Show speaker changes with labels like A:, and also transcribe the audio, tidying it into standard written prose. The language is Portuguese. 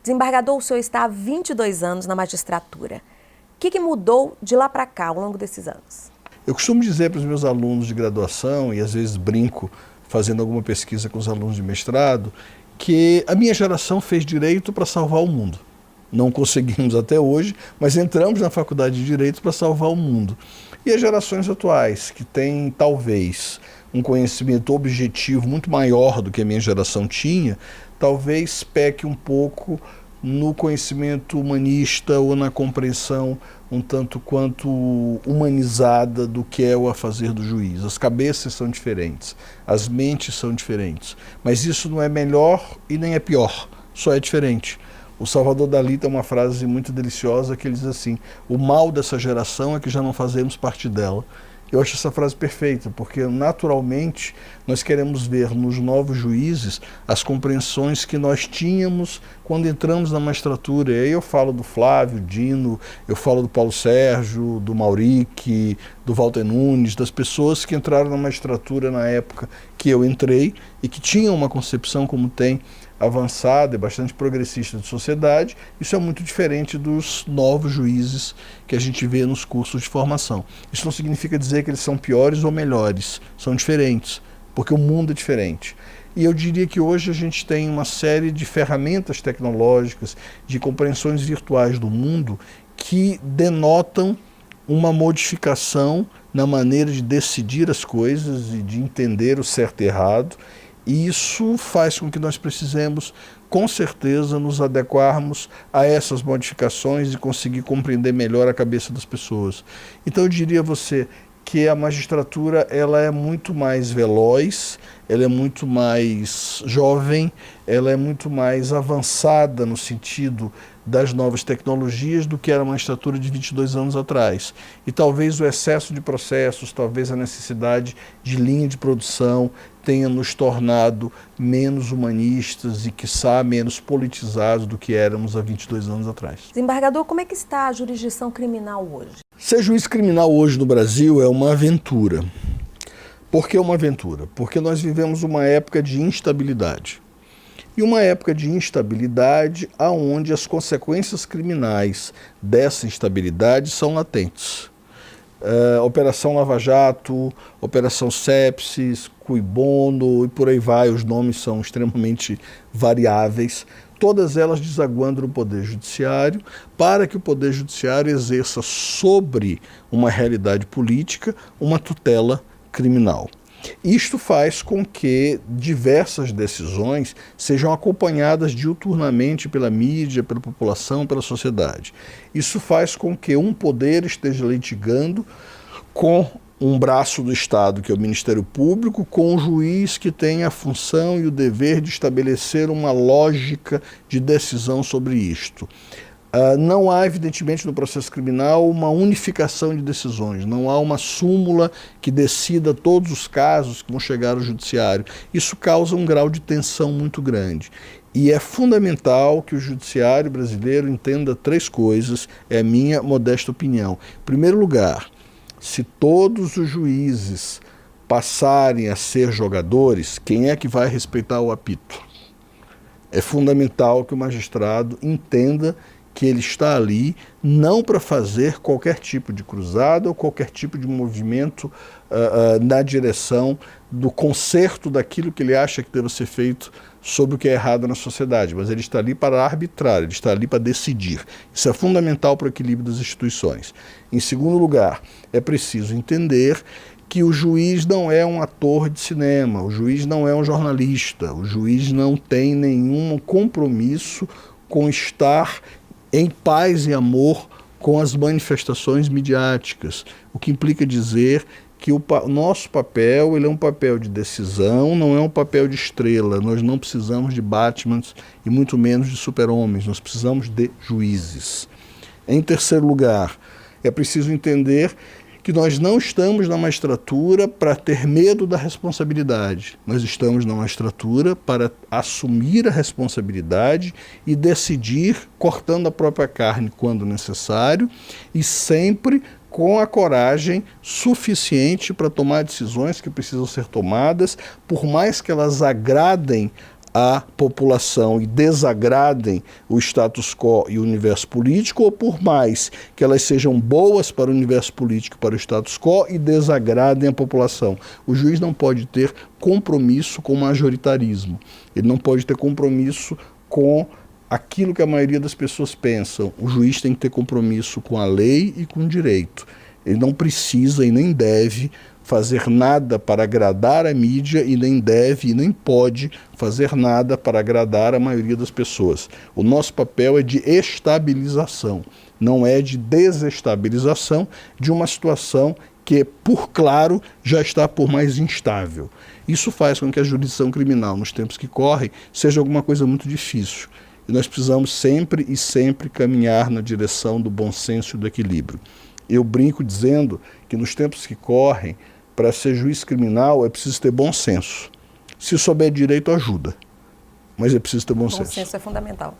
A: Desembargador, o senhor está há 22 anos na magistratura. O que mudou de lá para cá, ao longo desses anos?
B: Eu costumo dizer para os meus alunos de graduação, e às vezes brinco fazendo alguma pesquisa com os alunos de mestrado, que a minha geração fez direito para salvar o mundo. Não conseguimos até hoje, mas entramos na faculdade de Direito para salvar o mundo. E as gerações atuais, que têm talvez um conhecimento objetivo muito maior do que a minha geração tinha, talvez peque um pouco no conhecimento humanista ou na compreensão um tanto quanto humanizada do que é o afazer do juiz. As cabeças são diferentes, as mentes são diferentes, mas isso não é melhor e nem é pior, só é diferente. O Salvador Dalí tem uma frase muito deliciosa que ele diz assim: o mal dessa geração é que já não fazemos parte dela. Eu acho essa frase perfeita, porque naturalmente nós queremos ver nos novos juízes as compreensões que nós tínhamos quando entramos na magistratura. E aí eu falo do Flávio Dino, eu falo do Paulo Sérgio, do Mauric, do Walter Nunes, das pessoas que entraram na magistratura na época que eu entrei e que tinham uma concepção como tem avançada e bastante progressista de sociedade. Isso é muito diferente dos novos juízes que a gente vê nos cursos de formação. Isso não significa dizer que eles são piores ou melhores, são diferentes, porque o mundo é diferente. E eu diria que hoje a gente tem uma série de ferramentas tecnológicas, de compreensões virtuais do mundo que denotam uma modificação na maneira de decidir as coisas e de entender o certo e errado. E isso faz com que nós precisemos, com certeza, nos adequarmos a essas modificações e conseguir compreender melhor a cabeça das pessoas. Então eu diria a você que a magistratura ela é muito mais veloz, ela é muito mais jovem, ela é muito mais avançada no sentido das novas tecnologias do que era a magistratura de 22 anos atrás. E talvez o excesso de processos, talvez a necessidade de linha de produção tenha nos tornado menos humanistas e, quiçá, menos politizados do que éramos há 22 anos atrás.
A: Desembargador, como é que está a jurisdição criminal hoje?
B: Ser juiz criminal hoje no Brasil é uma aventura. Por que uma aventura? Porque nós vivemos uma época de instabilidade. E uma época de instabilidade onde as consequências criminais dessa instabilidade são latentes. Operação Lava Jato, Operação Sepsis, Cui Bono e por aí vai, os nomes são extremamente variáveis, todas elas desaguando no Poder Judiciário para que o Poder Judiciário exerça sobre uma realidade política uma tutela criminal. Isto faz com que diversas decisões sejam acompanhadas diuturnamente pela mídia, pela população, pela sociedade. Isso faz com que um poder esteja litigando com um braço do Estado, que é o Ministério Público, com um juiz que tem a função e o dever de estabelecer uma lógica de decisão sobre isto. Não há, evidentemente, no processo criminal uma unificação de decisões, não há uma súmula que decida todos os casos que vão chegar ao judiciário. Isso causa um grau de tensão muito grande. E é fundamental que o judiciário brasileiro entenda três coisas, é a minha modesta opinião. Em primeiro lugar, se todos os juízes passarem a ser jogadores, quem é que vai respeitar o apito? É fundamental que o magistrado entenda que ele está ali não para fazer qualquer tipo de cruzada ou qualquer tipo de movimento na direção do conserto daquilo que ele acha que deve ser feito sobre o que é errado na sociedade, mas ele está ali para arbitrar, ele está ali para decidir. Isso é fundamental para o equilíbrio das instituições. Em segundo lugar, é preciso entender que o juiz não é um ator de cinema, o juiz não é um jornalista, o juiz não tem nenhum compromisso com estar em paz e amor com as manifestações midiáticas, o que implica dizer que o nosso papel ele é um papel de decisão, não é um papel de estrela. Nós não precisamos de Batmans e muito menos de super-homens, nós precisamos de juízes. Em terceiro lugar, é preciso entender que nós não estamos na magistratura para ter medo da responsabilidade. Nós estamos na magistratura para assumir a responsabilidade e decidir cortando a própria carne quando necessário e sempre com a coragem suficiente para tomar decisões que precisam ser tomadas, por mais que elas agradem a população e desagradem o status quo e o universo político, ou por mais que elas sejam boas para o universo político e para o status quo e desagradem a população. O juiz não pode ter compromisso com o majoritarismo, ele não pode ter compromisso com aquilo que a maioria das pessoas pensam. O juiz tem que ter compromisso com a lei e com o direito. Ele não precisa e nem deve fazer nada para agradar a mídia e nem deve e nem pode fazer nada para agradar a maioria das pessoas. O nosso papel é de estabilização, não é de desestabilização de uma situação que, por claro, já está por mais instável. Isso faz com que a jurisdição criminal, nos tempos que correm, seja alguma coisa muito difícil. E nós precisamos sempre e sempre caminhar na direção do bom senso e do equilíbrio. Eu brinco dizendo que nos tempos que correm, para ser juiz criminal é preciso ter bom senso. Se souber direito, ajuda, mas é preciso ter bom senso.
A: Bom senso é fundamental.